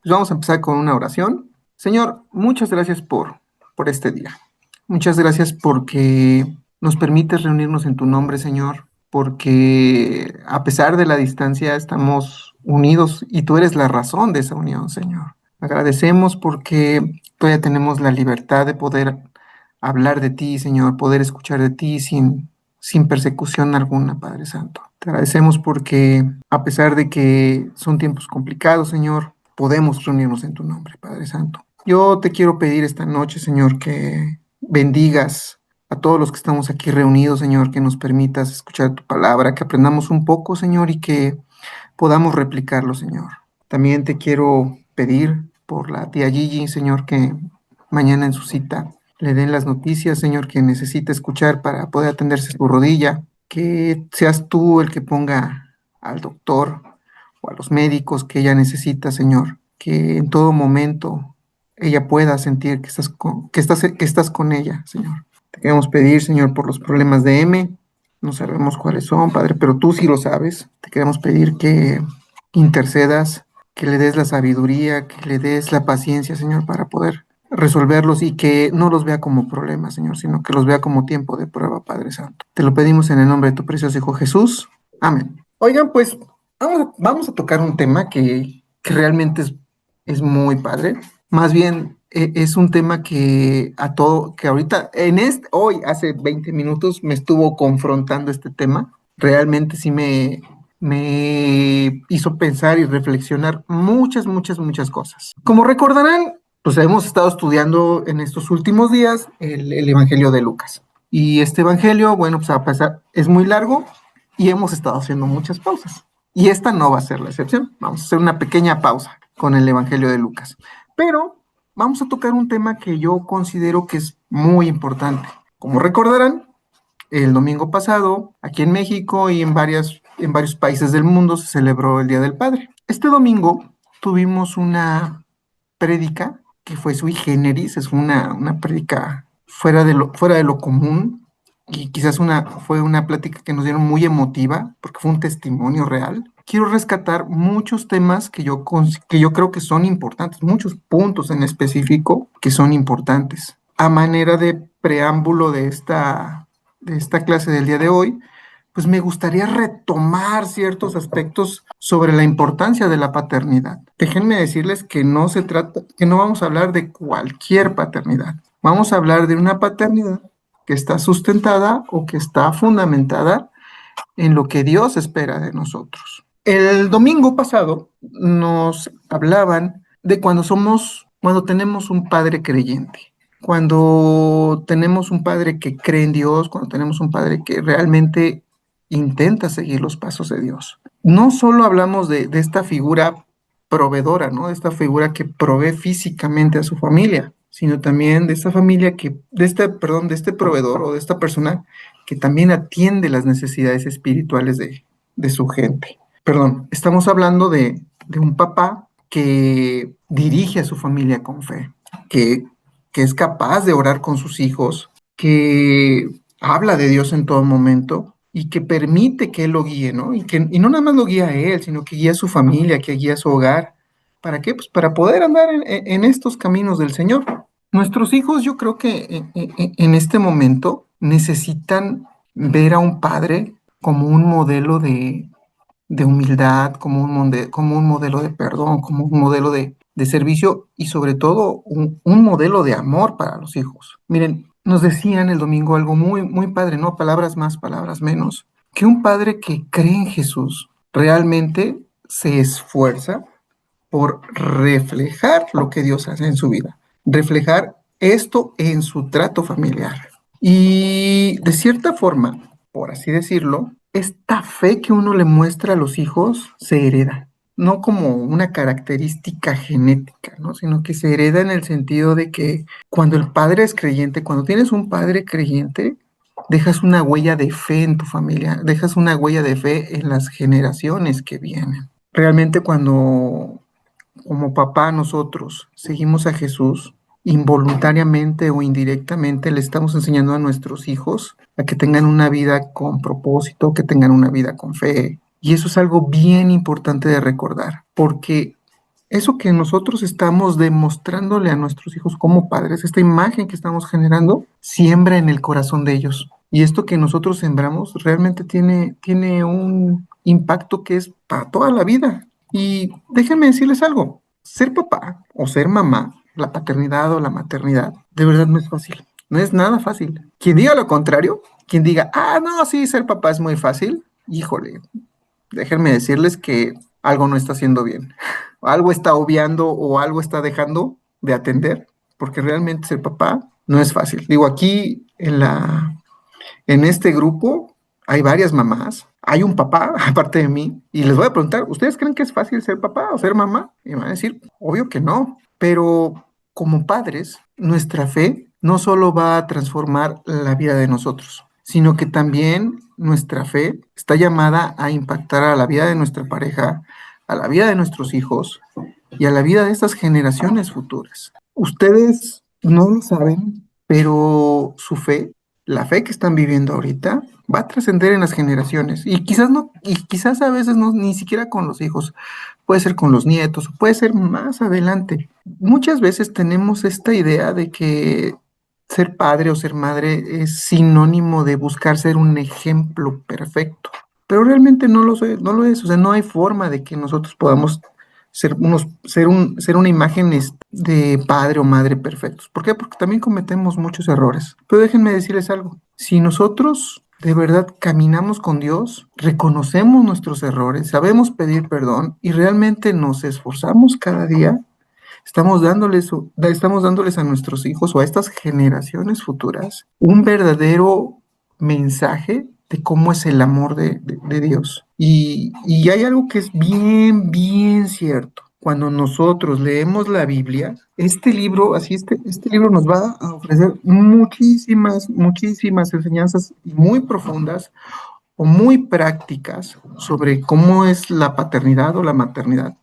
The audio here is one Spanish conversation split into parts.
Pues vamos a empezar con una oración. Señor, muchas gracias por este día. Muchas gracias porque nos permites reunirnos en tu nombre, Señor, porque a pesar de la distancia estamos unidos y tú eres la razón de esa unión, Señor. Agradecemos porque todavía tenemos la libertad de poder hablar de ti, Señor, poder escuchar de ti sin persecución alguna, Padre Santo. Te agradecemos porque a pesar de que son tiempos complicados, Señor, podemos reunirnos en tu nombre, Padre Santo. Yo te quiero pedir esta noche, Señor, que bendigas a todos los que estamos aquí reunidos, Señor, que nos permitas escuchar tu palabra, que aprendamos un poco, Señor, y que podamos replicarlo, Señor. También te quiero pedir por la tía Gigi, Señor, que mañana en su cita le den las noticias, Señor, que necesita escuchar para poder atenderse su rodilla, que seas tú el que ponga al doctor o a los médicos que ella necesita, Señor, que en todo momento ella pueda sentir que estás con ella, Señor. Te queremos pedir, Señor, por los problemas de M. No sabemos cuáles son, Padre, pero tú sí lo sabes. Te queremos pedir que intercedas, que le des la sabiduría, que le des la paciencia, Señor, para poder resolverlos y que no los vea como problemas, Señor, sino que los vea como tiempo de prueba, Padre Santo. Te lo pedimos en el nombre de tu precioso Hijo Jesús. Amén. Oigan, pues vamos a tocar un tema que realmente es muy padre. Más bien, es un tema que ahorita, hoy, hace 20 minutos, me estuvo confrontando este tema. Realmente sí me hizo pensar y reflexionar muchas cosas. Como recordarán, pues hemos estado estudiando en estos últimos días el Evangelio de Lucas. Y este Evangelio, bueno, pues a pesar, es muy largo y hemos estado haciendo muchas pausas. Y esta no va a ser la excepción. Vamos a hacer una pequeña pausa con el Evangelio de Lucas. Pero vamos a tocar un tema que yo considero que es muy importante. Como recordarán, el domingo pasado, aquí en México y en varios países del mundo, se celebró el Día del Padre. Este domingo tuvimos una prédica que fue sui generis, es una prédica fuera de lo común, y quizás fue una plática que nos dieron muy emotiva, porque fue un testimonio real. Quiero rescatar muchos temas que yo creo que son importantes, muchos puntos en específico que son importantes. A manera de preámbulo de esta clase del día de hoy, pues me gustaría retomar ciertos aspectos sobre la importancia de la paternidad. Déjenme decirles que no vamos a hablar de cualquier paternidad. Vamos a hablar de una paternidad que está sustentada o que está fundamentada en lo que Dios espera de nosotros. El domingo pasado nos hablaban de cuando tenemos un padre creyente, cuando tenemos un padre que cree en Dios, cuando tenemos un padre que realmente intenta seguir los pasos de Dios. No solo hablamos de esta figura proveedora, ¿no? De esta figura que provee físicamente a su familia, sino también de esta familia de este proveedor o de esta persona que también atiende las necesidades espirituales de su gente. Perdón, estamos hablando de un papá que dirige a su familia con fe, que, que es capaz de orar con sus hijos, que habla de Dios en todo momento y que permite que Él lo guíe, ¿no? Y no nada más lo guía a Él, sino que guía a su familia, que guía a su hogar. ¿Para qué? Pues para poder andar en estos caminos del Señor. Nuestros hijos, yo creo que en este momento necesitan ver a un padre como un modelo de humildad, como un modelo de perdón, como un modelo de servicio y sobre todo un modelo de amor para los hijos. Miren, nos decían el domingo algo muy padre, ¿no? Palabras más, palabras menos, que un padre que cree en Jesús realmente se esfuerza por reflejar lo que Dios hace en su vida, reflejar esto en su trato familiar. Y de cierta forma, por así decirlo, esta fe que uno le muestra a los hijos se hereda, no como una característica genética, ¿no? Sino que se hereda en el sentido de que cuando el padre es creyente, cuando tienes un padre creyente, dejas una huella de fe en tu familia, dejas una huella de fe en las generaciones que vienen. Realmente cuando como papá nosotros seguimos a Jesús, involuntariamente o indirectamente le estamos enseñando a nuestros hijos a que tengan una vida con propósito, que tengan una vida con fe. Y eso es algo bien importante de recordar, porque eso que nosotros estamos demostrándole a nuestros hijos como padres, esta imagen que estamos generando, siembra en el corazón de ellos. Y esto que nosotros sembramos realmente tiene un impacto que es para toda la vida. Y déjenme decirles algo, ser papá o ser mamá, la paternidad o la maternidad, de verdad no es fácil. No es nada fácil. Quien diga lo contrario, quien diga, ah, no, sí, ser papá es muy fácil, híjole, déjenme decirles que algo no está haciendo bien. Algo está obviando o algo está dejando de atender, porque realmente ser papá no es fácil. Digo, aquí en este grupo hay varias mamás, hay un papá aparte de mí, y les voy a preguntar, ¿ustedes creen que es fácil ser papá o ser mamá? Y me van a decir, obvio que no, pero como padres, nuestra fe no solo va a transformar la vida de nosotros, sino que también nuestra fe está llamada a impactar a la vida de nuestra pareja, a la vida de nuestros hijos y a la vida de estas generaciones futuras. Ustedes no lo saben, pero su fe, la fe que están viviendo ahorita, va a trascender en las generaciones. Y quizás no, y quizás a veces no, ni siquiera con los hijos, puede ser con los nietos, puede ser más adelante. Muchas veces tenemos esta idea de que ser padre o ser madre es sinónimo de buscar ser un ejemplo perfecto. Pero realmente no lo es. O sea, no hay forma de que nosotros podamos ser una imagen de padre o madre perfectos. ¿Por qué? Porque también cometemos muchos errores. Pero déjenme decirles algo. Si nosotros de verdad caminamos con Dios, reconocemos nuestros errores, sabemos pedir perdón y realmente nos esforzamos cada día, estamos dándoles a nuestros hijos o a estas generaciones futuras un verdadero mensaje de cómo es el amor de Dios. Y hay algo que es bien, bien cierto. Cuando nosotros leemos la Biblia, este libro nos va a ofrecer muchísimas, muchísimas enseñanzas muy profundas o muy prácticas sobre cómo es la paternidad o la maternidad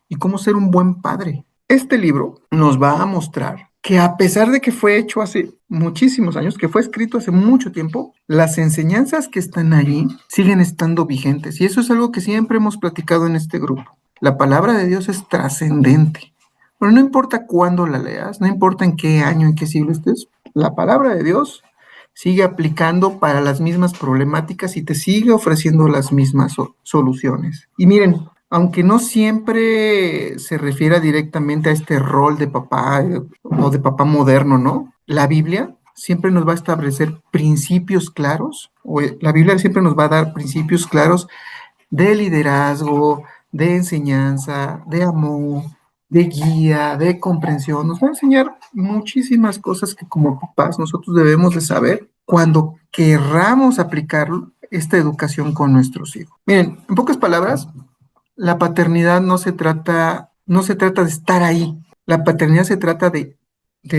y cómo ser un buen padre. Este libro nos va a mostrar que a pesar de que fue hecho hace muchísimos años, que fue escrito hace mucho tiempo, las enseñanzas que están allí siguen estando vigentes. Y eso es algo que siempre hemos platicado en este grupo. La palabra de Dios es trascendente. Pero no importa cuándo la leas, no importa en qué año, en qué siglo estés, la palabra de Dios sigue aplicando para las mismas problemáticas y te sigue ofreciendo las mismas soluciones. Y miren, aunque no siempre se refiera directamente a este rol de papá o de papá moderno, ¿no? La Biblia siempre nos va a establecer principios claros, la Biblia siempre nos va a dar principios claros de liderazgo, de enseñanza, de amor, de guía, de comprensión. Nos va a enseñar muchísimas cosas que como papás nosotros debemos de saber cuando querramos aplicar esta educación con nuestros hijos. Miren, en pocas palabras, la paternidad no se trata de estar ahí. La paternidad se trata de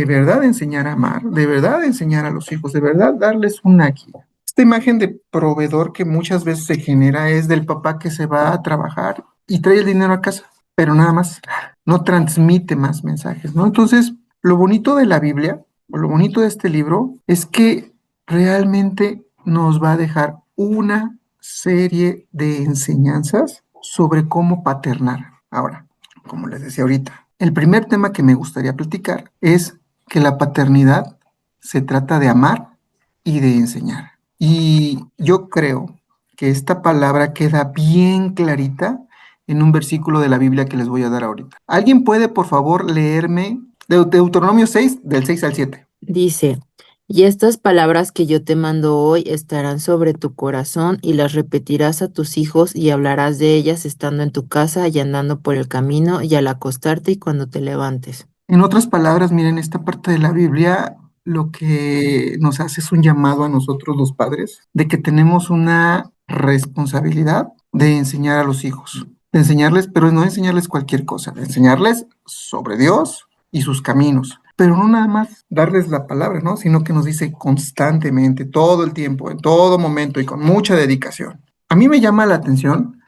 verdad enseñar a amar, de verdad enseñar a los hijos, de verdad darles una guía. Esta imagen de proveedor que muchas veces se genera es del papá que se va a trabajar y trae el dinero a casa, pero nada más, no transmite más mensajes, ¿no? Entonces, lo bonito de la Biblia, o lo bonito de este libro, es que realmente nos va a dejar una serie de enseñanzas sobre cómo paternar. Ahora, como les decía ahorita, el primer tema que me gustaría platicar es que la paternidad se trata de amar y de enseñar. Y yo creo que esta palabra queda bien clarita en un versículo de la Biblia que les voy a dar ahorita. ¿Alguien puede, por favor, leerme Deuteronomio 6, del 6 al 7? Dice, y estas palabras que yo te mando hoy estarán sobre tu corazón y las repetirás a tus hijos y hablarás de ellas estando en tu casa y andando por el camino y al acostarte y cuando te levantes. En otras palabras, miren, esta parte de la Biblia lo que nos hace es un llamado a nosotros los padres de que tenemos una responsabilidad de enseñar a los hijos, de enseñarles, pero no enseñarles cualquier cosa, de enseñarles sobre Dios y sus caminos, pero no nada más darles la palabra, ¿no? Sino que nos dice constantemente, todo el tiempo, en todo momento y con mucha dedicación. A mí me llama la atención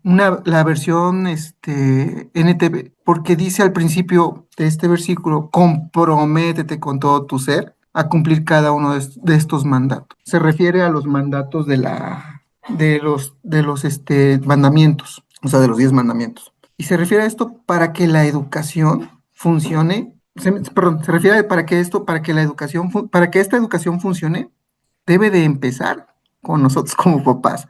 la versión NTV, porque dice al principio de este versículo, comprométete con todo tu ser a cumplir cada uno de estos mandatos. Se refiere a los mandatos de los mandamientos, o sea, de los 10 mandamientos. Y se refiere a esto para que la educación funcione, perdón, se refiere a para que esto, para que la educación, para que esta educación funcione, debe de empezar con nosotros como papás.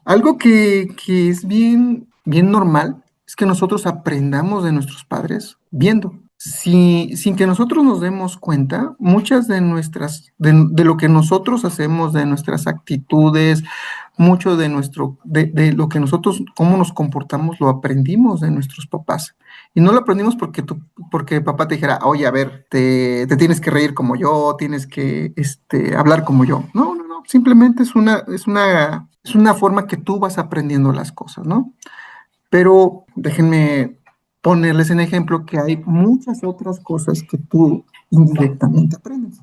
Algo que es bien normal es que nosotros aprendamos de nuestros padres viendo. Sin que nosotros nos demos cuenta, muchas de lo que nosotros hacemos, de nuestras actitudes, mucho de lo que nosotros, cómo nos comportamos, lo aprendimos de nuestros papás. Y no lo aprendimos porque papá te dijera, oye, a ver, te tienes que reír como yo, tienes que hablar como yo. No, no, no, simplemente es una forma que tú vas aprendiendo las cosas, ¿no? Pero déjenme ponerles en ejemplo que hay muchas otras cosas que tú indirectamente aprendes.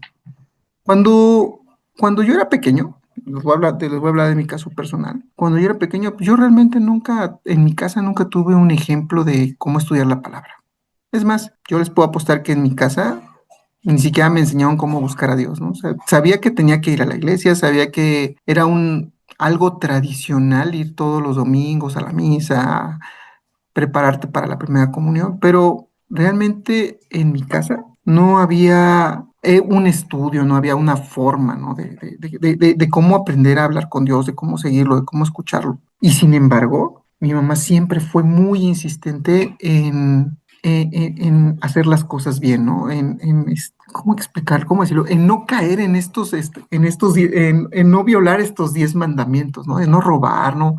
Cuando, cuando yo era pequeño, les voy a hablar de mi caso personal. Cuando yo era pequeño, yo realmente nunca, en mi casa nunca tuve un ejemplo de cómo estudiar la palabra. Es más, yo les puedo apostar que en mi casa ni siquiera me enseñaron cómo buscar a Dios, ¿no? O sea, sabía que tenía que ir a la iglesia, sabía que era algo tradicional ir todos los domingos a la misa, prepararte para la primera comunión, pero realmente en mi casa no había un estudio, no había una forma, ¿no? De cómo aprender a hablar con Dios, de cómo seguirlo, de cómo escucharlo. Y sin embargo, mi mamá siempre fue muy insistente en hacer las cosas bien, ¿no? ¿Cómo explicar, cómo decirlo? En no caer en no violar estos 10 mandamientos, ¿no? De no robar, no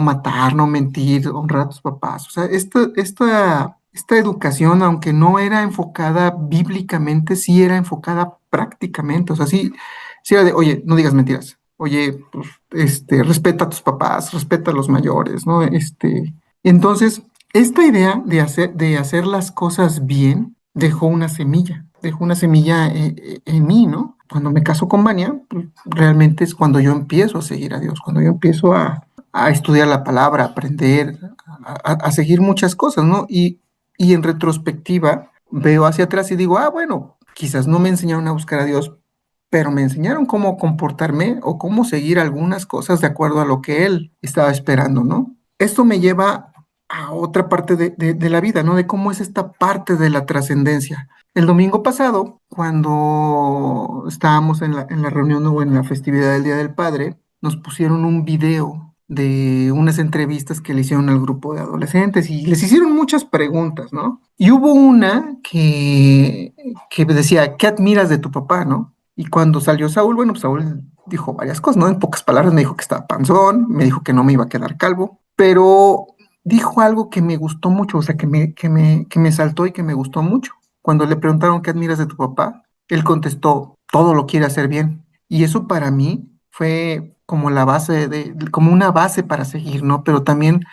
matar, no mentir, honrar a tus papás. O sea, esta educación, aunque no era enfocada bíblicamente, sí era enfocada prácticamente. O sea, sí era de, oye, no digas mentiras. Oye, pues, respeta a tus papás, respeta a los mayores, ¿no? Entonces, esta idea de hacer las cosas bien dejó una semilla en mí, ¿no? Cuando me caso con Vania, pues, realmente es cuando yo empiezo a seguir a Dios, cuando yo empiezo a estudiar la palabra, a aprender, a seguir muchas cosas, ¿no? Y en retrospectiva veo hacia atrás y digo, bueno, quizás no me enseñaron a buscar a Dios, pero me enseñaron cómo comportarme o cómo seguir algunas cosas de acuerdo a lo que Él estaba esperando, ¿no? Esto me lleva a otra parte de la vida, ¿no? De cómo es esta parte de la trascendencia. El domingo pasado, cuando estábamos en la reunión o en la festividad del Día del Padre, nos pusieron un video de unas entrevistas que le hicieron al grupo de adolescentes y les hicieron muchas preguntas, ¿no? Y hubo una que decía, ¿qué admiras de tu papá, no? Y cuando salió Saúl, bueno, pues Saúl dijo varias cosas, ¿no? En pocas palabras me dijo que estaba panzón, me dijo que no me iba a quedar calvo, pero dijo algo que me gustó mucho, o sea, que me saltó y que me gustó mucho. Cuando le preguntaron qué admiras de tu papá, él contestó, todo lo quiere hacer bien. Y eso para mí fue como la base como una base para seguir, ¿no? Pero también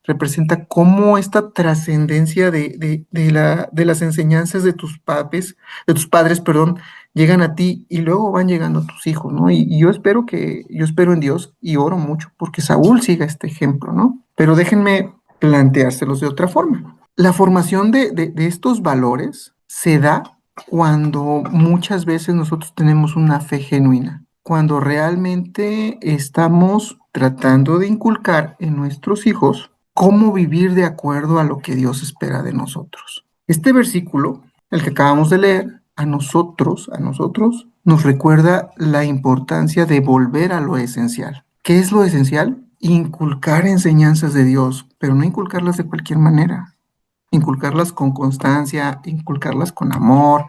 representa cómo esta trascendencia de las enseñanzas de tus padres, perdón, llegan a ti y luego van llegando a tus hijos, ¿no? Y yo espero en Dios y oro mucho porque Saúl siga este ejemplo, ¿no? Pero déjenme planteárselos de otra forma. La formación de estos valores se da cuando muchas veces nosotros tenemos una fe genuina, cuando realmente estamos tratando de inculcar en nuestros hijos cómo vivir de acuerdo a lo que Dios espera de nosotros. Este versículo, el que acabamos de leer, a nosotros, nos recuerda la importancia de volver a lo esencial. ¿Qué es lo esencial? Inculcar enseñanzas de Dios, pero no inculcarlas de cualquier manera. Inculcarlas con constancia, inculcarlas con amor,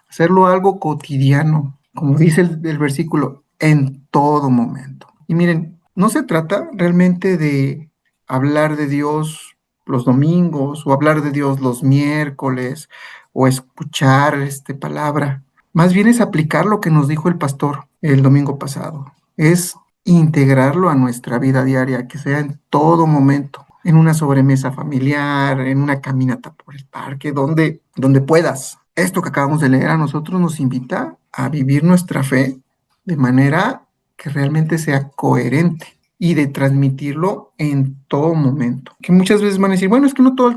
hacerlo algo cotidiano, como dice el versículo, en todo momento. Y miren, no se trata realmente de hablar de Dios los domingos o hablar de Dios los miércoles o escuchar palabra. Más bien es aplicar lo que nos dijo el pastor el domingo pasado. Es integrarlo a nuestra vida diaria, que sea en todo momento, en una sobremesa familiar, en una caminata por el parque, donde puedas. Esto que acabamos de leer a nosotros nos invita a vivir nuestra fe de manera que realmente sea coherente y de transmitirlo en todo momento. Que muchas veces van a decir, bueno, es que no todo el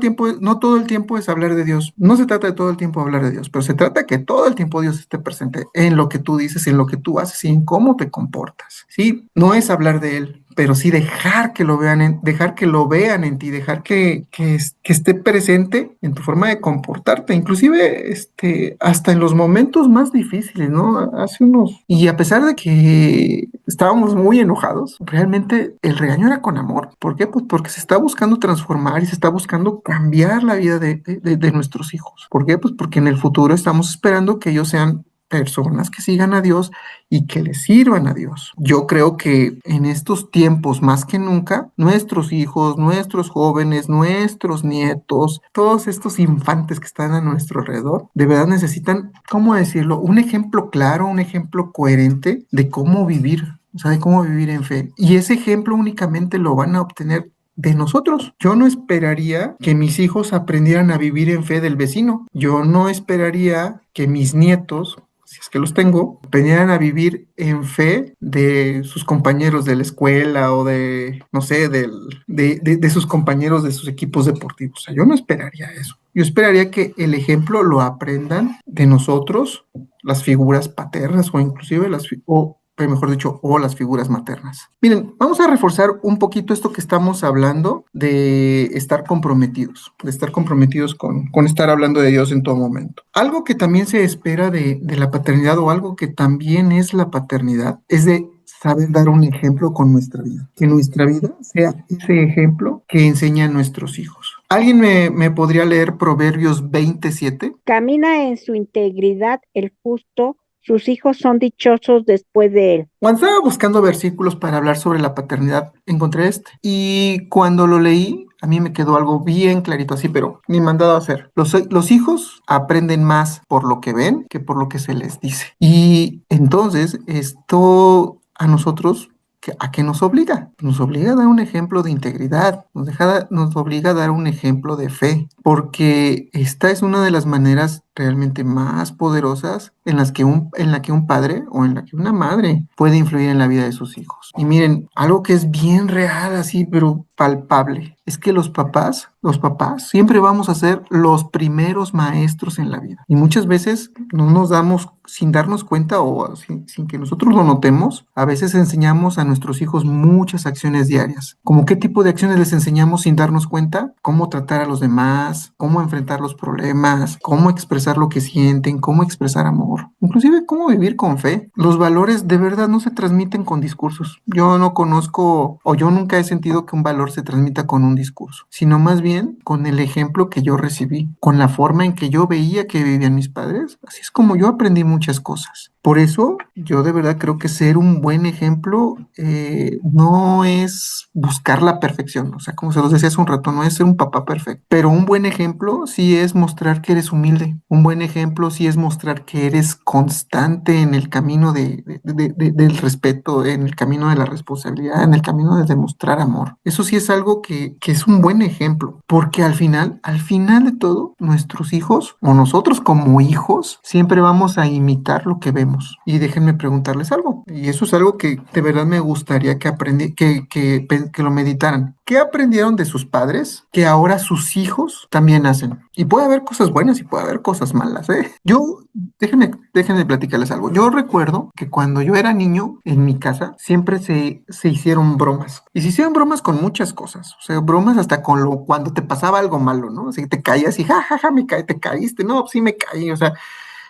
tiempo es hablar de Dios. No se trata de todo el tiempo hablar de Dios, pero se trata que todo el tiempo Dios esté presente en lo que tú dices, en lo que tú haces y en cómo te comportas. Sí, no es hablar de Él, pero sí dejar que lo vean dejar que lo vean en ti, dejar que esté presente en tu forma de comportarte, inclusive hasta en los momentos más difíciles, ¿no? Y a pesar de que estábamos muy enojados, realmente el regaño era con amor. ¿Por qué? Pues porque se está buscando transformar y se está buscando cambiar la vida de nuestros hijos. ¿Por qué? Pues porque en el futuro estamos esperando que ellos sean personas que sigan a Dios y que le sirvan a Dios. Yo creo que en estos tiempos, más que nunca, nuestros hijos, nuestros jóvenes, nuestros nietos, todos estos infantes que están a nuestro alrededor, de verdad necesitan, ¿cómo decirlo? Un ejemplo claro, un ejemplo coherente de cómo vivir, o sea, de cómo vivir en fe. Y ese ejemplo únicamente lo van a obtener de nosotros. Yo no esperaría que mis hijos aprendieran a vivir en fe del vecino. Yo no esperaría que mis nietos, si es que los tengo, aprendieran a vivir en fe de sus compañeros de la escuela o de, no sé, de sus compañeros de sus equipos deportivos. O sea, yo no esperaría eso. Yo esperaría que el ejemplo lo aprendan de nosotros, las figuras paternas o inclusive mejor dicho, o las figuras maternas. Miren, vamos a reforzar un poquito esto que estamos hablando de estar comprometidos con estar hablando de Dios en todo momento. Algo que también se espera de la paternidad o algo que también es la paternidad es de saber dar un ejemplo con nuestra vida. Que nuestra vida sea ese ejemplo que enseña a nuestros hijos. ¿Alguien me podría leer Proverbios 27? Camina en su integridad el justo, sus hijos son dichosos después de él. Cuando estaba buscando versículos para hablar sobre la paternidad, encontré este. Y cuando lo leí, a mí me quedó algo bien clarito así, pero ni mandado a hacer. Los hijos aprenden más por lo que ven que por lo que se les dice. Y entonces esto a nosotros, ¿a qué nos obliga? Nos obliga a dar un ejemplo de integridad, nos obliga a dar un ejemplo de fe, porque esta es una de las maneras realmente más poderosas en la que un padre o en la que una madre puede influir en la vida de sus hijos. Y miren, algo que es bien real así, pero palpable, es que los papás siempre vamos a ser los primeros maestros en la vida. Y muchas veces no nos damos, sin darnos cuenta o sin que nosotros lo notemos, a veces enseñamos a nuestros hijos muchas acciones diarias. ¿Cómo qué tipo de acciones les enseñamos sin darnos cuenta? Cómo tratar a los demás, cómo enfrentar los problemas, cómo expresar lo que sienten, cómo expresar amor, inclusive cómo vivir con fe. Los valores de verdad no se transmiten con discursos. Yo no conozco o yo nunca he sentido que un valor se transmita con un discurso, sino más bien con el ejemplo que yo recibí, con la forma en que yo veía que vivían mis padres. Así es como yo aprendí muchas cosas. Por eso yo de verdad creo que ser un buen ejemplo no es buscar la perfección, o sea, como se los decía hace un rato, no es ser un papá perfecto, pero un buen ejemplo sí es mostrar que eres humilde, un buen ejemplo sí es mostrar que eres constante en el camino del respeto, en el camino de la responsabilidad, en el camino de demostrar amor. Eso sí es algo que es un buen ejemplo, porque al final de todo, nuestros hijos o nosotros como hijos siempre vamos a imitar lo que vemos. Y déjenme preguntarles algo, y eso es algo que de verdad me gustaría que lo meditaran. ¿Qué aprendieron de sus padres que ahora sus hijos también hacen? Y puede haber cosas buenas y puede haber cosas malas, ¿eh? Déjenme platicarles algo. Yo recuerdo que cuando yo era niño, en mi casa, siempre se hicieron bromas. Y se hicieron bromas con muchas cosas. O sea, bromas hasta cuando te pasaba algo malo, ¿no? Así que te caías y jajaja, te caíste. No, sí me caí. O sea,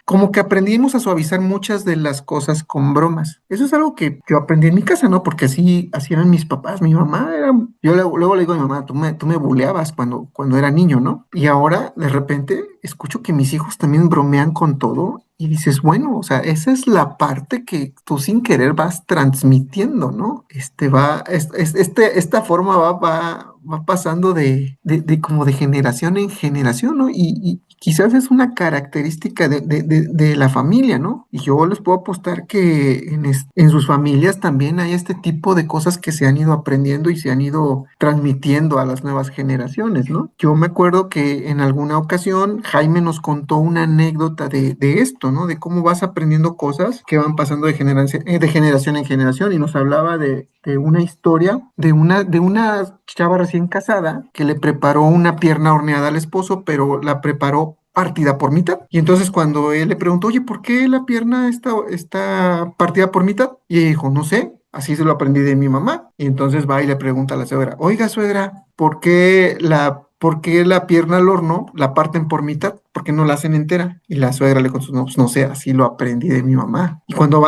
como que aprendimos a suavizar muchas de las cosas con bromas. Eso es algo que yo aprendí en mi casa, ¿no? Porque así eran mis papás. Mi mamá era, yo luego le digo a mi mamá, tú me buleabas cuando era niño, ¿no? Y ahora de repente escucho que mis hijos también bromean con todo y dices, bueno, o sea, esa es la parte que tú sin querer vas transmitiendo, ¿no? Esta forma va pasando de como de generación en generación, ¿no? Y quizás es una característica de la familia, ¿no? Y yo les puedo apostar que en sus familias también hay este tipo de cosas que se han ido aprendiendo y se han ido transmitiendo a las nuevas generaciones, ¿no? Yo me acuerdo que en alguna ocasión Jaime nos contó una anécdota de esto, ¿no? De cómo vas aprendiendo cosas que van pasando de generación en generación y nos hablaba de una historia de una chava recién casada que le preparó una pierna horneada al esposo, pero la preparó partida por mitad. Y entonces cuando él le preguntó, oye, ¿por qué la pierna está partida por mitad? Y ella dijo, no sé, así se lo aprendí de mi mamá. Y entonces va y le pregunta a la suegra, oiga, suegra, ¿por qué la pierna al horno la parten por mitad? ¿Por qué no la hacen entera? Y la suegra le contestó, no, pues no sé, así lo aprendí de mi mamá. Y cuando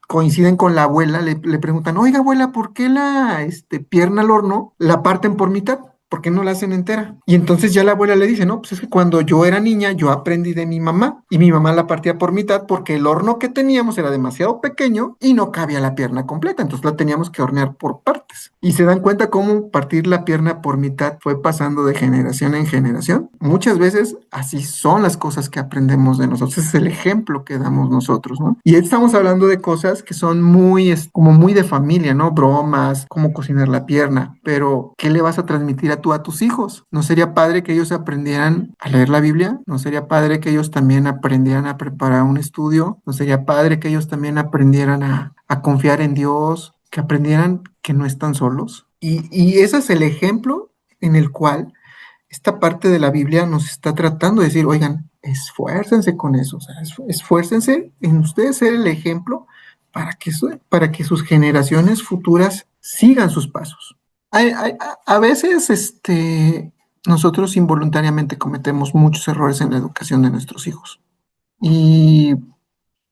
coinciden con la abuela, le preguntan, oiga, abuela, ¿por qué la pierna al horno la parten por mitad? ¿Por qué no la hacen entera? Y entonces ya la abuela le dice, no, pues es que cuando yo era niña, yo aprendí de mi mamá y mi mamá la partía por mitad porque el horno que teníamos era demasiado pequeño y no cabía la pierna completa, entonces la teníamos que hornear por partes. Y se dan cuenta cómo partir la pierna por mitad fue pasando de generación en generación. Muchas veces así son las cosas que aprendemos de nosotros, es el ejemplo que damos nosotros, ¿no? Y estamos hablando de cosas que son como muy de familia, ¿no? Bromas, cómo cocinar la pierna, pero ¿qué le vas a transmitir a tus hijos? ¿No sería padre que ellos aprendieran a leer la Biblia? ¿No sería padre que ellos también aprendieran a preparar un estudio? ¿No sería padre que ellos también aprendieran a confiar en Dios? Que aprendieran que no están solos. Y ese es el ejemplo en el cual esta parte de la Biblia nos está tratando de decir, oigan, esfuércense con eso, o sea, esfuércense en ustedes ser el ejemplo para que sus generaciones futuras sigan sus pasos. A veces nosotros involuntariamente cometemos muchos errores en la educación de nuestros hijos. Y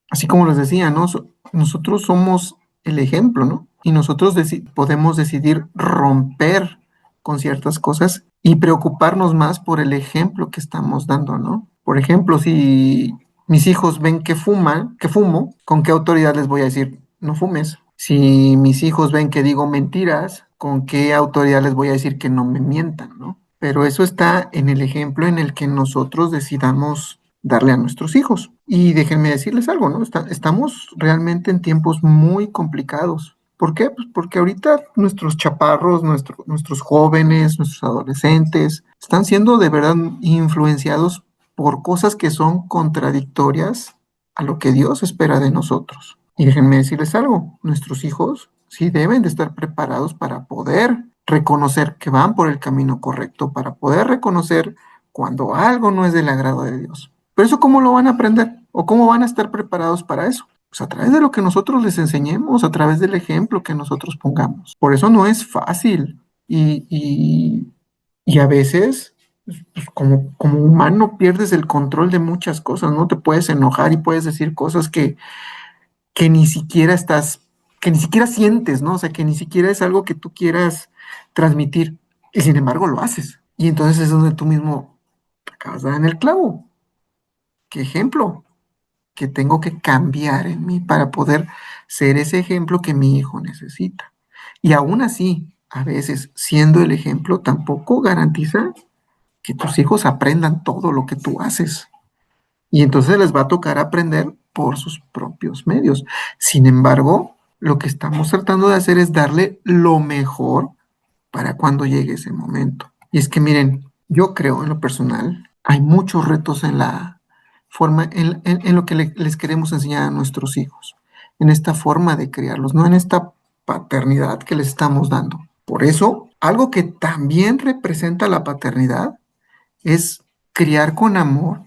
así como les decía, ¿no? Nosotros somos el ejemplo, ¿no? Y nosotros podemos decidir romper con ciertas cosas y preocuparnos más por el ejemplo que estamos dando, ¿no? Por ejemplo, si mis hijos ven que fumo, ¿con qué autoridad les voy a decir, no fumes? Si mis hijos ven que digo mentiras, ¿con qué autoridad les voy a decir que no me mientan, ¿no? Pero eso está en el ejemplo en el que nosotros decidamos darle a nuestros hijos. Y déjenme decirles algo, ¿no? Estamos realmente en tiempos muy complicados. ¿Por qué? Pues porque ahorita nuestros chaparros, nuestros jóvenes, nuestros adolescentes, están siendo de verdad influenciados por cosas que son contradictorias a lo que Dios espera de nosotros. Y déjenme decirles algo, nuestros hijos sí deben de estar preparados para poder reconocer que van por el camino correcto, para poder reconocer cuando algo no es del agrado de Dios. Pero eso, ¿cómo lo van a aprender? ¿O cómo van a estar preparados para eso? Pues a través de lo que nosotros les enseñemos, a través del ejemplo que nosotros pongamos. Por eso no es fácil. Y a veces, pues, como humano, pierdes el control de muchas cosas, ¿no? Te puedes enojar y puedes decir cosas que ni siquiera que ni siquiera sientes, ¿no? O sea, que ni siquiera es algo que tú quieras transmitir. Y sin embargo lo haces. Y entonces es donde tú mismo acabas de dar en el clavo. ¿Qué ejemplo? Que tengo que cambiar en mí para poder ser ese ejemplo que mi hijo necesita. Y aún así, a veces, siendo el ejemplo, tampoco garantiza que tus hijos aprendan todo lo que tú haces. Y entonces les va a tocar aprender por sus propios medios. Sin embargo, lo que estamos tratando de hacer es darle lo mejor para cuando llegue ese momento. Y es que miren, yo creo en lo personal, hay muchos retos en la forma, en lo que les queremos enseñar a nuestros hijos, en esta forma de criarlos, no en esta paternidad que les estamos dando. Por eso, algo que también representa la paternidad es criar con amor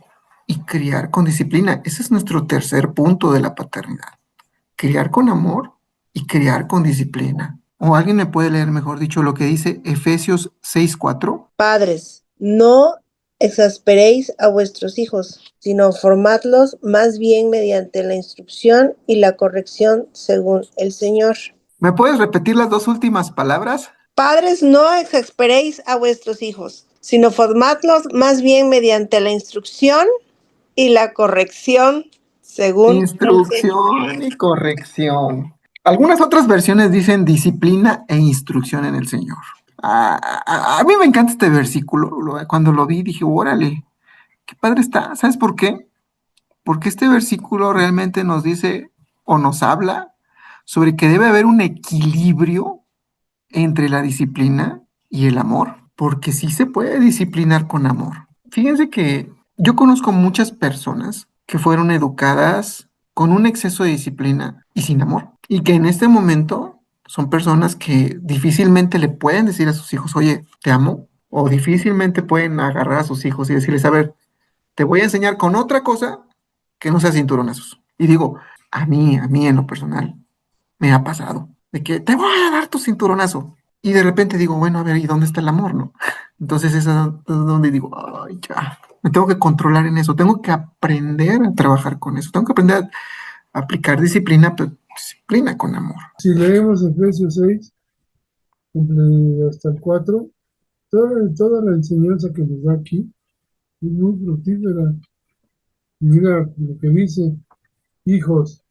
y criar con disciplina. Ese es nuestro tercer punto de la paternidad. Criar con amor y criar con disciplina. O alguien me puede leer, mejor dicho, lo que dice Efesios 6:4. Padres, no exasperéis a vuestros hijos, sino formadlos más bien mediante la instrucción y la corrección según el Señor. ¿Me puedes repetir las dos últimas palabras? Padres, no exasperéis a vuestros hijos, sino formadlos más bien mediante la instrucción y la corrección según el Señor. Instrucción y corrección. Algunas otras versiones dicen disciplina e instrucción en el Señor. A mí me encanta este versículo. Cuando lo vi dije, órale, qué padre está. ¿Sabes por qué? Porque este versículo realmente nos dice o nos habla sobre que debe haber un equilibrio entre la disciplina y el amor, porque sí se puede disciplinar con amor. Fíjense que yo conozco muchas personas que fueron educadas con un exceso de disciplina y sin amor, y que en este momento son personas que difícilmente le pueden decir a sus hijos, oye, te amo, o difícilmente pueden agarrar a sus hijos y decirles, a ver, te voy a enseñar con otra cosa que no sea cinturonazos. Y digo, a mí en lo personal, me ha pasado de que te voy a dar tu cinturonazo. Y de repente digo, bueno, a ver, ¿y dónde está el amor, no? Entonces es donde digo, ay, ya, me tengo que controlar en eso, tengo que aprender a trabajar con eso, tengo que aprender a aplicar disciplina, pero disciplina con amor. Si leemos Efesios 6, hasta el 4, toda la enseñanza que nos da aquí es muy fructífera. Y mira lo que dice: hijos,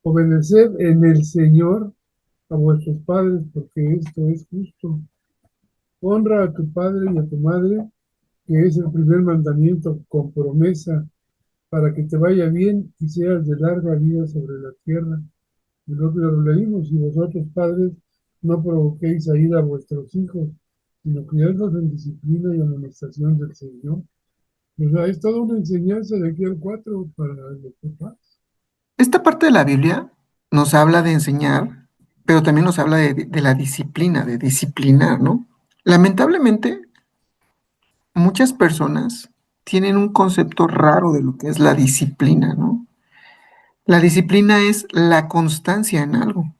obedeced en el Señor a vuestros padres, porque esto es justo. Honra a tu padre y a tu madre, que es el primer mandamiento con promesa, para que te vaya bien y seas de larga vida sobre la tierra. Y lo leímos: y vosotros, padres, no provoquéis a ira a vuestros hijos, sino criadlos en disciplina y amonestación del Señor. O sea, es toda una enseñanza de aquí al 4 para los papás. Esta parte de la Biblia nos habla de enseñar, pero también nos habla de la disciplina, de disciplinar, ¿no? Lamentablemente, muchas personas tienen un concepto raro de lo que es la disciplina, ¿no? La disciplina es la constancia en algo.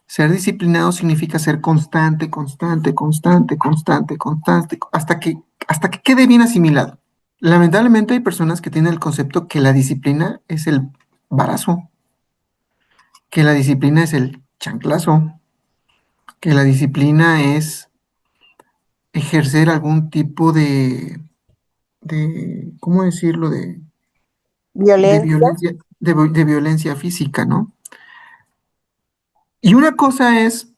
Ser disciplinado significa ser constante, constante, constante, constante, constante, hasta que quede bien asimilado. Lamentablemente hay personas que tienen el concepto que la disciplina es el barazo, que la disciplina es el chanclazo, que la disciplina es ejercer algún tipo ¿cómo decirlo? De Violencia. violencia, de violencia física, ¿no? Y una cosa es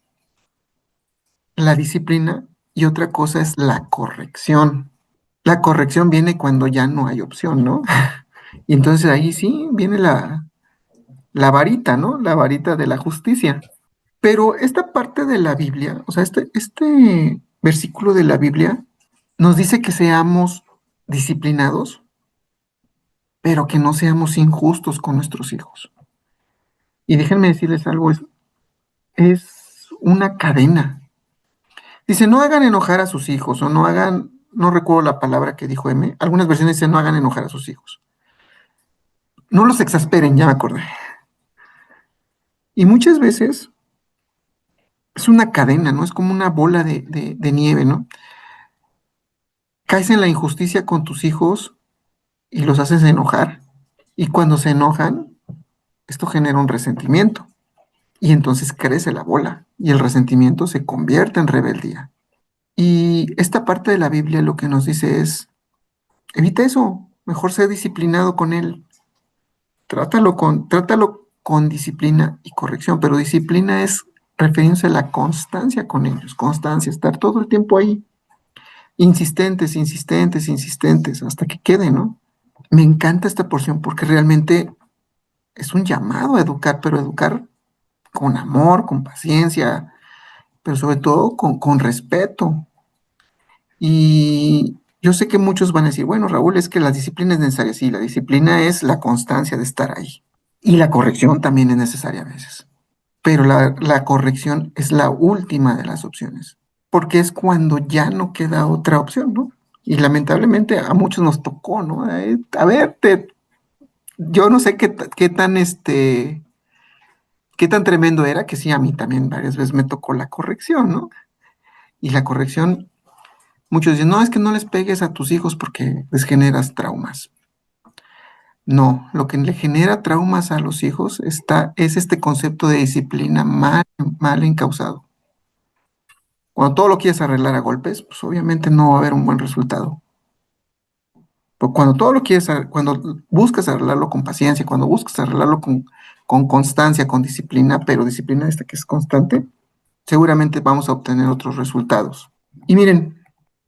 la disciplina y otra cosa es la corrección. La corrección viene cuando ya no hay opción, ¿no? Y entonces ahí sí viene la varita, ¿no? La varita de la justicia. Pero esta parte de la Biblia, o sea, este versículo de la Biblia nos dice que seamos disciplinados, pero que no seamos injustos con nuestros hijos. Y déjenme decirles algo, es una cadena. Dice, no hagan enojar a sus hijos, o no hagan, no recuerdo la palabra que dijo M, algunas versiones dicen, no hagan enojar a sus hijos. No los exasperen, ya me acordé. Y muchas veces es una cadena, ¿no? Es como una bola de nieve, ¿no? Caes en la injusticia con tus hijos y los haces enojar. Y cuando se enojan, esto genera un resentimiento. Y entonces crece la bola y el resentimiento se convierte en rebeldía. Y esta parte de la Biblia lo que nos dice es, evita eso, mejor sé disciplinado con él. Trátalo con disciplina y corrección, pero disciplina es refiriéndose a la constancia con ellos, constancia, estar todo el tiempo ahí, insistentes, insistentes, insistentes, hasta que quede, ¿no? Me encanta esta porción porque realmente es un llamado a educar, pero educar con amor, con paciencia, pero sobre todo con respeto. Y yo sé que muchos van a decir, bueno, Raúl, es que la disciplina es necesaria. Sí, la disciplina es la constancia de estar ahí. Y la corrección también es necesaria a veces. Pero la corrección es la última de las opciones, porque es cuando ya no queda otra opción, ¿no? Y lamentablemente a muchos nos tocó, ¿no? A ver, yo no sé qué tan tremendo era, que sí, a mí también varias veces me tocó la corrección, ¿no? Y la corrección, muchos dicen, no, es que no les pegues a tus hijos porque les generas traumas. No, lo que le genera traumas a los hijos es este concepto de disciplina mal encausado. Cuando todo lo quieres arreglar a golpes, pues obviamente no va a haber un buen resultado. Pero cuando buscas arreglarlo con paciencia, cuando buscas arreglarlo con constancia, con disciplina, pero disciplina esta que es constante, seguramente vamos a obtener otros resultados. Y miren,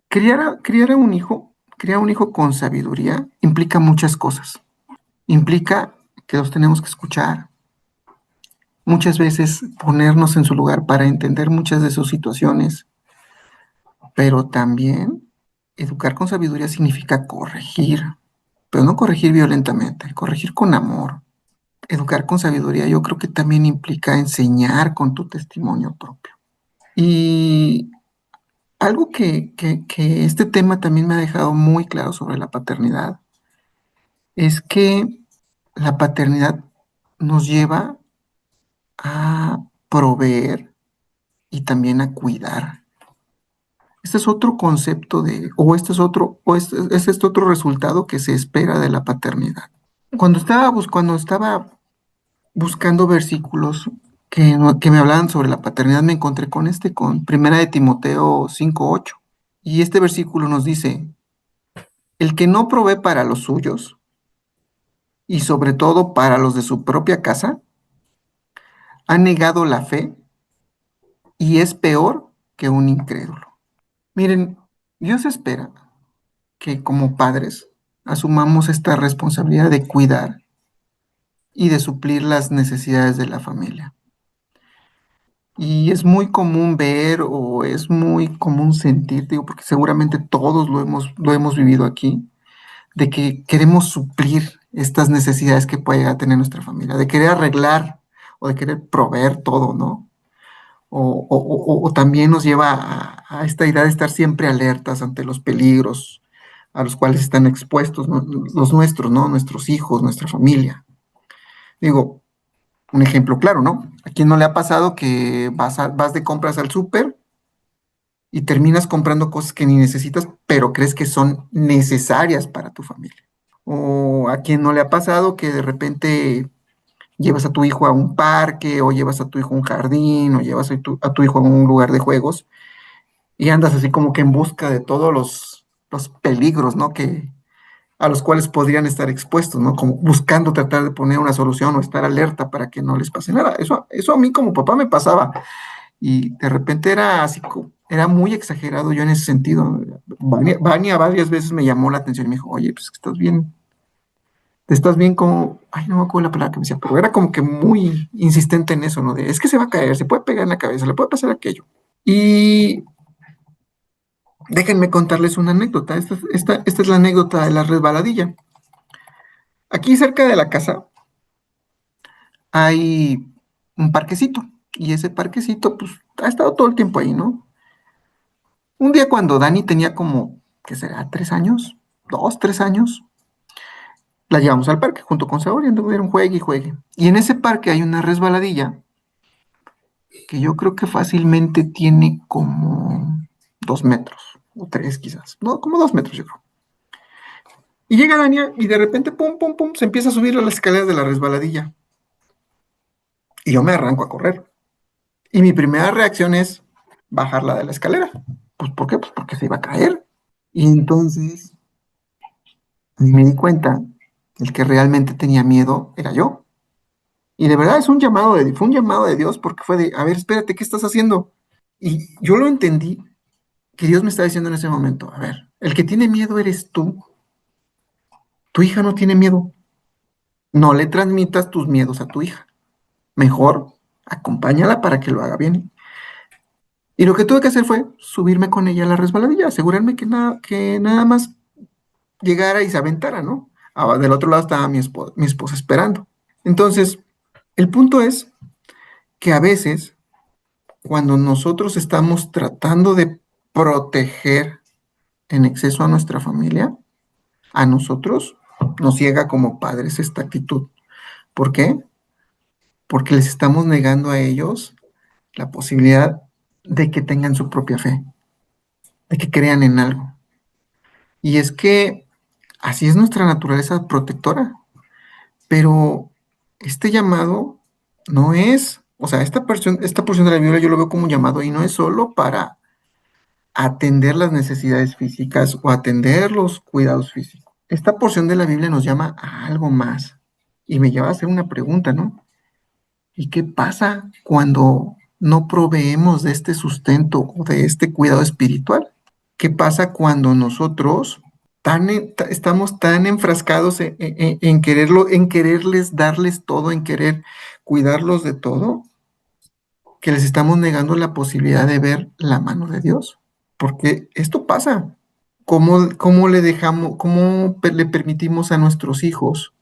criar a un hijo criar un hijo con sabiduría implica muchas cosas. Implica que los tenemos que escuchar, muchas veces ponernos en su lugar para entender muchas de sus situaciones, pero también educar con sabiduría significa corregir, pero no corregir violentamente, corregir con amor. Educar con sabiduría yo creo que también implica enseñar con tu testimonio propio. Y algo que este tema también me ha dejado muy claro sobre la paternidad es que la paternidad nos lleva a proveer y también a cuidar. Este es otro concepto este es otro resultado que se espera de la paternidad. Cuando estaba buscando versículos que me hablaban sobre la paternidad, me encontré con Primera de Timoteo 5:8. Y este versículo nos dice, el que no provee para los suyos, y sobre todo para los de su propia casa, ha negado la fe y es peor que un incrédulo. Miren, Dios espera que como padres asumamos esta responsabilidad de cuidar y de suplir las necesidades de la familia. Y es muy común ver o es muy común sentir, digo, porque seguramente todos lo hemos vivido aquí, de que queremos suplir estas necesidades que puede llegar a tener nuestra familia, de querer arreglar o de querer proveer todo, ¿no? O también nos lleva a esta idea de estar siempre alertas ante los peligros a los cuales están expuestos, ¿no? Los nuestros, ¿no? Nuestros hijos, nuestra familia. Digo, un ejemplo claro, ¿no? ¿A quién no le ha pasado que vas de compras al súper y terminas comprando cosas que ni necesitas, pero crees que son necesarias para tu familia? ¿O a quién no le ha pasado que de repente llevas a tu hijo a un parque o llevas a tu hijo a un jardín o llevas a tu hijo a un lugar de juegos y andas así como que en busca de todos los peligros, ¿no? A los cuales podrían estar expuestos, ¿no? Como buscando tratar de poner una solución o estar alerta para que no les pase nada. Eso a mí como papá me pasaba y de repente era así, era muy exagerado yo en ese sentido. Vania varias veces me llamó la atención y me dijo, oye, pues estás bien como, ay, no me acuerdo la palabra que me decía, pero era como que muy insistente en eso, ¿no? De, es que se va a caer, se puede pegar en la cabeza, le puede pasar aquello. Y déjenme contarles una anécdota. Esta es la anécdota de la resbaladilla. Aquí cerca de la casa hay un parquecito y ese parquecito pues ha estado todo el tiempo ahí, ¿no? Un día cuando Dani tenía como, ¿qué será? 3 años, 2, 3 años, la llevamos al parque junto con Saúl y anduvieron juegue y juegue. Y en ese parque hay una resbaladilla que yo creo que fácilmente tiene como 2 metros o 3 quizás, no, como 2 metros yo creo. Y llega Dania y de repente, pum, pum, pum, se empieza a subir a las escaleras de la resbaladilla. Y yo me arranco a correr. Y mi primera reacción es bajarla de la escalera. Pues, ¿por qué? Pues porque se iba a caer. Y entonces me di cuenta que el que realmente tenía miedo era yo. Y de verdad fue un llamado de Dios porque fue de, a ver, espérate, ¿qué estás haciendo? Y yo lo entendí que Dios me está diciendo en ese momento, a ver, el que tiene miedo eres tú. Tu hija no tiene miedo. No le transmitas tus miedos a tu hija. Mejor acompáñala para que lo haga bien. Y lo que tuve que hacer fue subirme con ella a la resbaladilla, asegurarme que nada más llegara y se aventara, ¿no? Del otro lado estaba mi esposa esperando. Entonces, el punto es que a veces, cuando nosotros estamos tratando de proteger en exceso a nuestra familia, a nosotros nos ciega como padres esta actitud. ¿Por qué? Porque les estamos negando a ellos la posibilidad de que tengan su propia fe, de que crean en algo. Y es que así es nuestra naturaleza protectora, pero este llamado no es, o sea, esta porción de la Biblia yo lo veo como un llamado y no es solo para atender las necesidades físicas o atender los cuidados físicos. Esta porción de la Biblia nos llama a algo más y me lleva a hacer una pregunta, ¿no? ¿Y qué pasa cuando no proveemos de este sustento o de este cuidado espiritual? ¿Qué pasa cuando nosotros estamos tan enfrascados en quererlo, en quererles darles todo, en querer cuidarlos de todo, que les estamos negando la posibilidad de ver la mano de Dios. Porque esto pasa. ¿Cómo le dejamos, le permitimos a nuestros hijos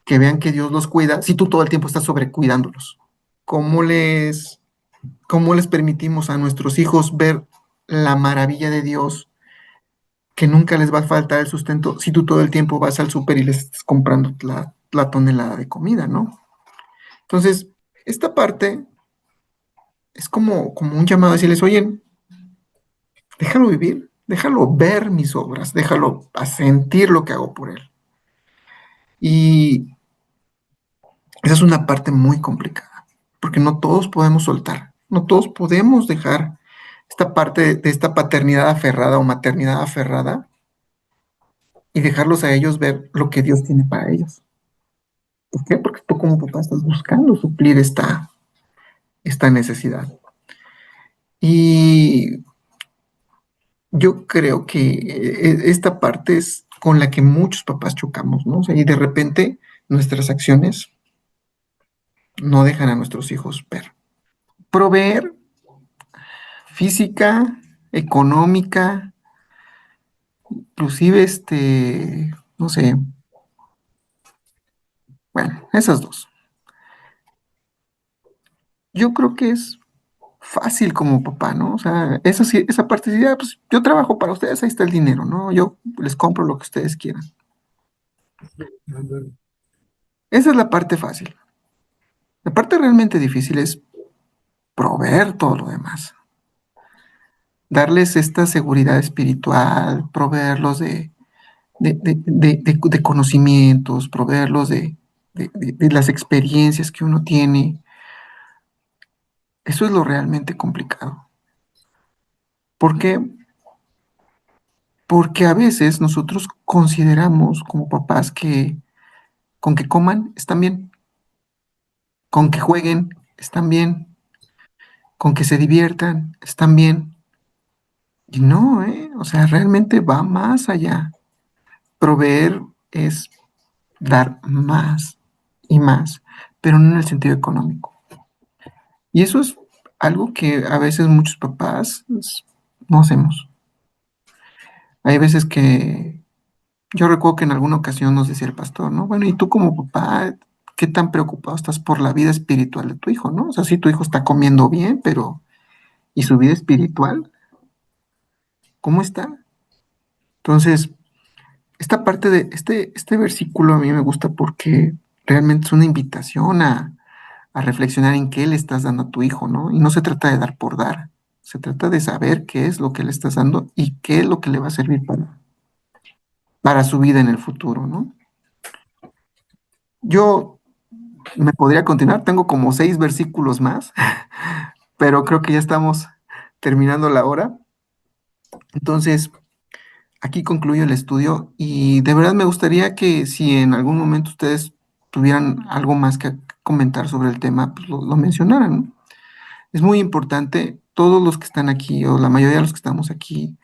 que vean que Dios los cuida si tú todo el tiempo estás sobrecuidándolos? ¿Cómo les, cómo les permitimos a nuestros hijos ver la maravilla de Dios, que nunca les va a faltar el sustento si tú todo el tiempo vas al súper y les estás comprando la tonelada de comida, ¿no? Entonces, esta parte es como un llamado a decirles, oye, déjalo vivir, déjalo ver mis obras, déjalo a sentir lo que hago por él. Y esa es una parte muy complicada, porque no todos podemos soltar, no todos podemos dejar esta parte de esta paternidad aferrada o maternidad aferrada y dejarlos a ellos ver lo que Dios tiene para ellos. ¿Por qué? Porque tú como papá estás buscando suplir esta necesidad. Y yo creo que esta parte es con la que muchos papás chocamos, ¿no? O sea, y de repente nuestras acciones no dejan a nuestros hijos ver. Proveer física, económica, inclusive no sé, bueno, esas dos. Yo creo que es fácil como papá, ¿no? O sea, esa parte sí, pues yo trabajo para ustedes, ahí está el dinero, ¿no? Yo les compro lo que ustedes quieran. Ándale. Esa es la parte fácil. La parte realmente difícil es proveer todo lo demás. Darles esta seguridad espiritual, proveerlos de conocimientos, proveerlos de las experiencias que uno tiene. Eso es lo realmente complicado. ¿Por qué? Porque a veces nosotros consideramos como papás que con que coman están bien, con que jueguen están bien, con que se diviertan están bien. Y no, ¿eh? O sea, realmente va más allá. Proveer es dar más y más, pero no en el sentido económico. Y eso es algo que a veces muchos papás no hacemos. Hay veces que yo recuerdo que en alguna ocasión nos decía el pastor, ¿no? Bueno, y tú como papá, ¿qué tan preocupado estás por la vida espiritual de tu hijo, ¿no? O sea, sí, tu hijo está comiendo bien, pero ¿y su vida espiritual? ¿Cómo está? Entonces, esta parte de este versículo a mí me gusta porque realmente es una invitación a reflexionar en qué le estás dando a tu hijo, ¿no? Y no se trata de dar por dar, se trata de saber qué es lo que le estás dando y qué es lo que le va a servir para su vida en el futuro, ¿no? Yo me podría continuar, tengo como 6 versículos más, pero creo que ya estamos terminando la hora. Entonces, aquí concluyo el estudio y de verdad me gustaría que si en algún momento ustedes tuvieran algo más que comentar sobre el tema, pues lo mencionaran, ¿no? Es muy importante, todos los que están aquí, o la mayoría de los que estamos aquí,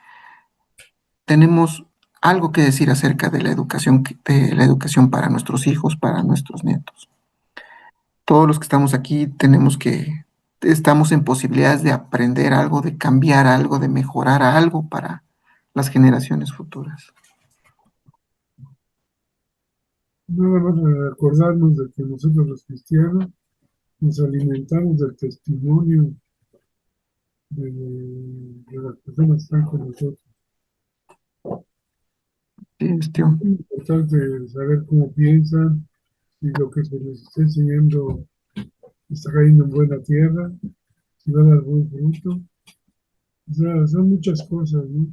tenemos algo que decir acerca de la educación para nuestros hijos, para nuestros nietos. Todos los que estamos aquí estamos en posibilidades de aprender algo, de cambiar algo, de mejorar algo para las generaciones futuras. Nada más recordarnos de que nosotros los cristianos nos alimentamos del testimonio de las personas que están con nosotros. Sí, Es muy importante saber cómo piensan y lo que se les está enseñando está cayendo en buena tierra, si va a dar buen fruto. O sea, son muchas cosas, ¿no?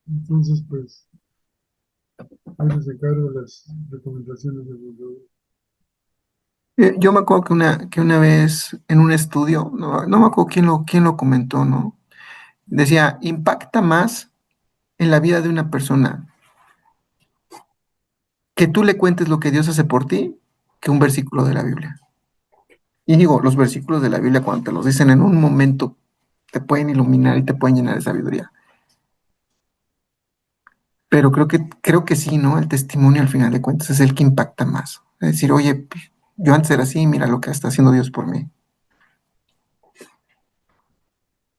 Entonces, pues, ahí les encargo las recomendaciones del mundo. Yo me acuerdo que una vez en un estudio, no me acuerdo quién lo comentó, ¿no? Decía, impacta más en la vida de una persona que tú le cuentes lo que Dios hace por ti que un versículo de la Biblia. Y digo, los versículos de la Biblia cuando te los dicen en un momento te pueden iluminar y te pueden llenar de sabiduría. Pero creo que sí, ¿no? El testimonio al final de cuentas es el que impacta más. Es decir, oye, pues, yo antes era así, mira lo que está haciendo Dios por mí.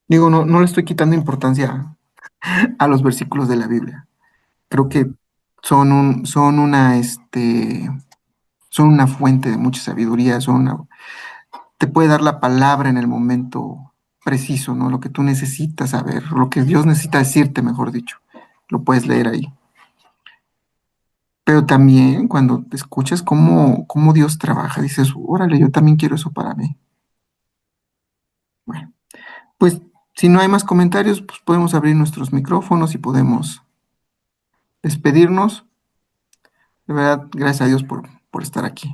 Digo, no le estoy quitando importancia a los versículos de la Biblia. Creo que son una fuente de mucha sabiduría, te puede dar la palabra en el momento preciso, ¿no? Lo que tú necesitas saber, lo que Dios necesita decirte, mejor dicho. Lo puedes leer ahí. Pero también cuando te escuchas cómo Dios trabaja, dices, órale, yo también quiero eso para mí. Bueno, pues si no hay más comentarios, pues podemos abrir nuestros micrófonos y podemos despedirnos. De verdad, gracias a Dios por estar aquí.